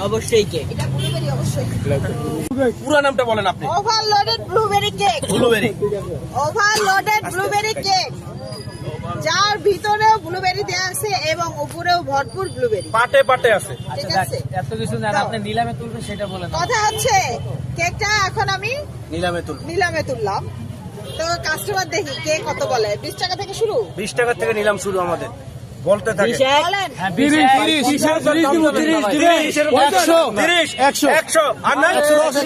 অবশ্যই কেক। এটা ব্লুবেরি অবশ্যই। পুরো নামটা বলেন আপনি। Overloaded blueberry cake. Blueberry. Overloaded blueberry cake, যার ভিতরে ব্লুবেরি দেয়া আছে এবং উপরেও ভরপুর ব্লুবেরি। পাটে পাটে আছে। ঠিক আছে, এত কিছু না, আপনি নিলামে তুলবেন সেটা বলেন। কথা হচ্ছে কেকটা এখন আমি নিলামে তুললাম, তো কাস্টমার দেখি কে কত বলে। 20 টাকা থেকে শুরু। 20 টাকা থেকে নিলাম শুরু আমাদের। বলতে থাকে বলেন। 30 100 আর না 110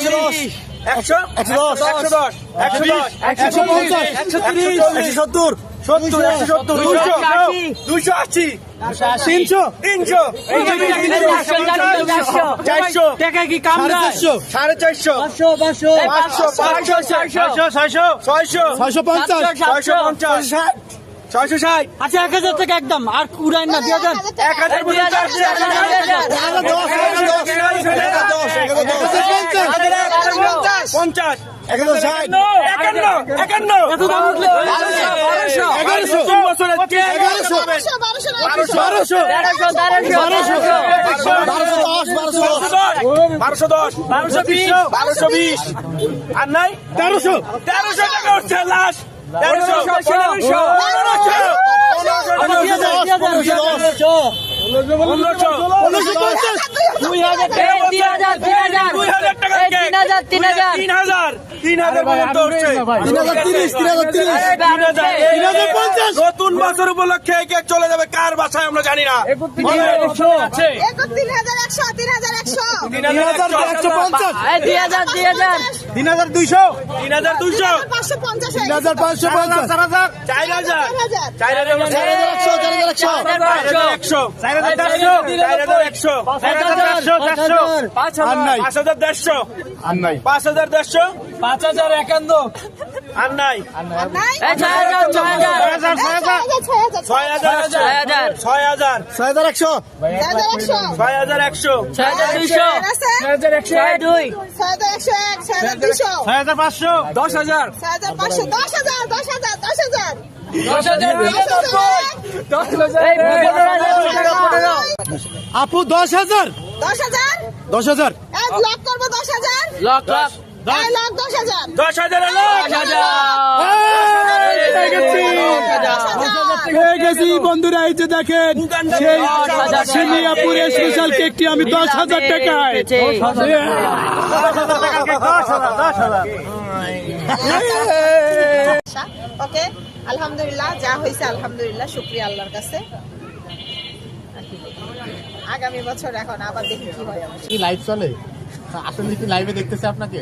টাকা কি কাম না? 450 660 আচ্ছা 1000 টাকা একদম, আর কুড়াই না 2000 50 এত দাম উঠলে 1220 আর নাই 1300 টাকা হচ্ছে লাস্ট। 3000 নতুন বছর উপলক্ষে কেক চলে যাবে কার বাসায় আমরা জানি না। 3200 আর নাই 6100 আপু 10,000 10,000 এক লাখ করবো। 10,000 লাখ 10,000 হয়ে গেছি বন্ধুরা। এই যে দেখেন সেই সিঙ্গাপুরের স্পেশাল কেকটি আমি 10,000 টাকায়। ওকে, আলহামদুলিল্লাহ, যা হয়েছে আলহামদুলিল্লাহ, শুকরিয়া আল্লাহর কাছে। আগামী বছর এখন আবার দেখি কি হয়। কি লাইভ চলে? আসলে কি লাইভে দেখতেছে আপনাকে?